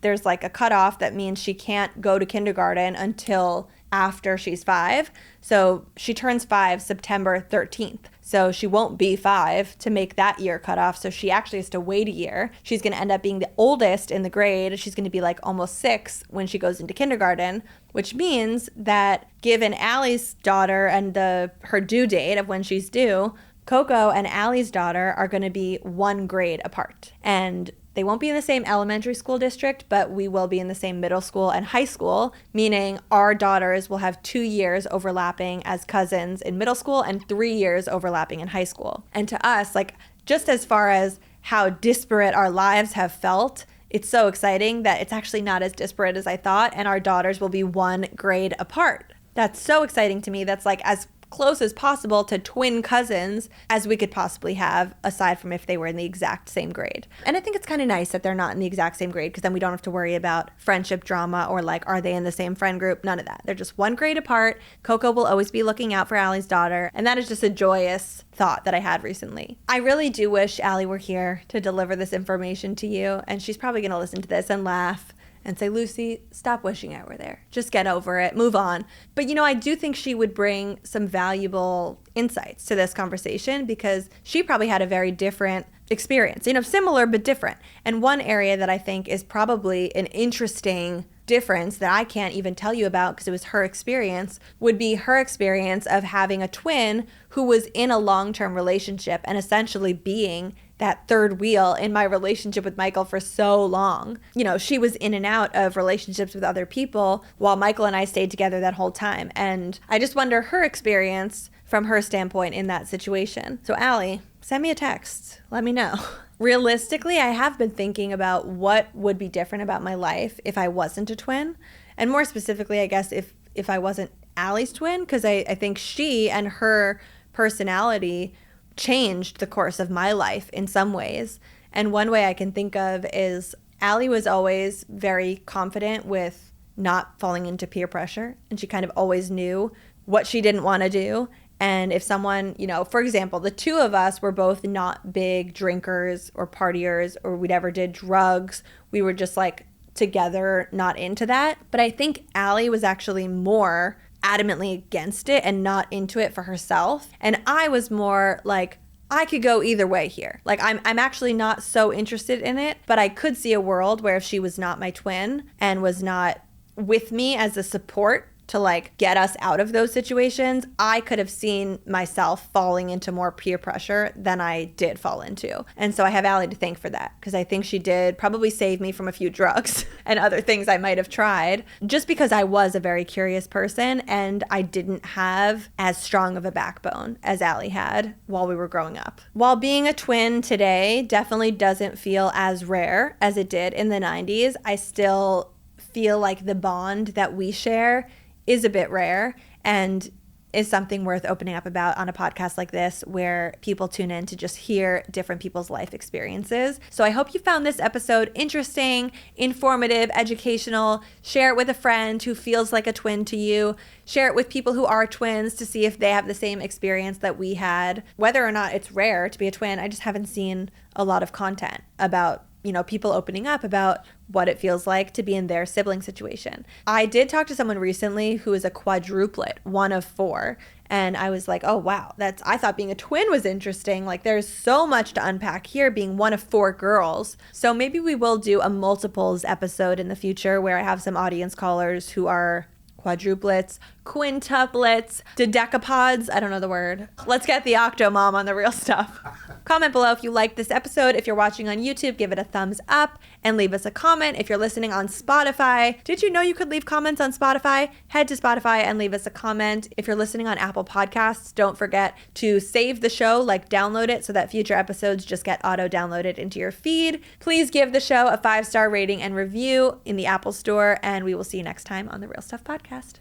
there's like a cutoff that means she can't go to kindergarten until after she's 5. So she turns 5 September 13th. So she won't be 5 to make that year cutoff. So she actually has to wait a year. She's going to end up being the oldest in the grade. She's going to be like almost 6 when she goes into kindergarten, which means that given Allie's daughter and her due date of when she's due, Coco and Allie's daughter are going to be 1 grade apart. And They won't be in the same elementary school district, but we will be in the same middle school and high school, meaning our daughters will have 2 years overlapping as cousins in middle school and 3 years overlapping in high school. And to us, like, just as far as how disparate our lives have felt, it's so exciting that it's actually not as disparate as I thought, and our daughters will be 1 grade apart. That's so exciting to me. That's like as close as possible to twin cousins as we could possibly have, aside from if they were in the exact same grade. And I think it's kind of nice that they're not in the exact same grade, because then we don't have to worry about friendship drama or like, are they in the same friend group? None of that. They're just 1 grade apart. Coco will always be looking out for Allie's daughter. And that is just a joyous thought that I had recently. I really do wish Allie were here to deliver this information to you. And she's probably going to listen to this and laugh and say, Lucie, stop wishing I were there. Just get over it. Move on. But, I do think she would bring some valuable insights to this conversation, because she probably had a very different experience, similar but different. And one area that I think is probably an interesting difference that I can't even tell you about because it was her experience, would be her experience of having a twin who was in a long-term relationship and essentially being that third wheel in my relationship with Michael for so long. She was in and out of relationships with other people while Michael and I stayed together that whole time. And I just wonder her experience from her standpoint in that situation. So Allie, send me a text. Let me know. Realistically, I have been thinking about what would be different about my life if I wasn't a twin. And more specifically, I guess if I wasn't Allie's twin, because I think she and her personality changed the course of my life in some ways. And one way I can think of is Allie was always very confident with not falling into peer pressure. And she kind of always knew what she didn't want to do. And if someone, for example, the two of us were both not big drinkers or partiers, or we never did drugs. We were just like together, not into that. But I think Allie was actually more adamantly against it and not into it for herself. And I was more like, I could go either way here. Like I'm actually not so interested in it, but I could see a world where if she was not my twin and was not with me as a support to like get us out of those situations, I could have seen myself falling into more peer pressure than I did fall into. And so I have Allie to thank for that, because I think she did probably save me from a few drugs and other things I might have tried, just because I was a very curious person and I didn't have as strong of a backbone as Allie had while we were growing up. While being a twin today definitely doesn't feel as rare as it did in the 90s, I still feel like the bond that we share is a bit rare and is something worth opening up about on a podcast like this, where people tune in to just hear different people's life experiences. So I hope you found this episode interesting, informative, educational. Share it with a friend who feels like a twin to you. Share it with people who are twins to see if they have the same experience that we had. Whether or not it's rare to be a twin, I just haven't seen a lot of content about people opening up about what it feels like to be in their sibling situation. I did talk to someone recently who is a quadruplet, 1 of 4. And I was like, oh, wow, I thought being a twin was interesting. Like there's so much to unpack here being 1 of 4 girls. So maybe we will do a multiples episode in the future where I have some audience callers who are quadruplets, quintuplets, dodecapods. I don't know the word. Let's get the Octomom on the real stuff. Comment below if you liked this episode. If you're watching on YouTube, give it a thumbs up and leave us a comment. If you're listening on Spotify, did you know you could leave comments on Spotify? Head to Spotify and leave us a comment. If you're listening on Apple Podcasts, don't forget to save the show, like download it so that future episodes just get auto-downloaded into your feed. Please give the show a 5-star rating and review in the Apple Store, and we will see you next time on The Real Stuff Podcast.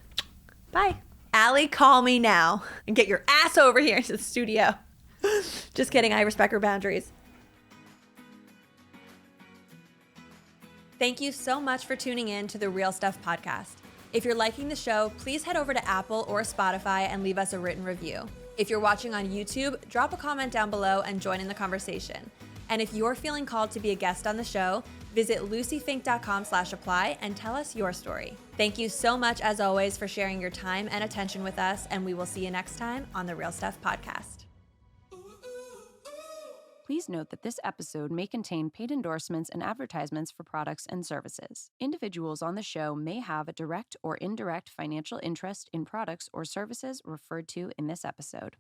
Bye. Allie, call me now and get your ass over here to the studio. Just kidding. I respect her boundaries. Thank you so much for tuning in to the Real Stuff Podcast. If you're liking the show, please head over to Apple or Spotify and leave us a written review. If you're watching on YouTube, drop a comment down below and join in the conversation. And if you're feeling called to be a guest on the show, visit luciefink.com/apply and tell us your story. Thank you so much, as always, for sharing your time and attention with us, and we will see you next time on the Real Stuff Podcast. Please note that this episode may contain paid endorsements and advertisements for products and services. Individuals on the show may have a direct or indirect financial interest in products or services referred to in this episode.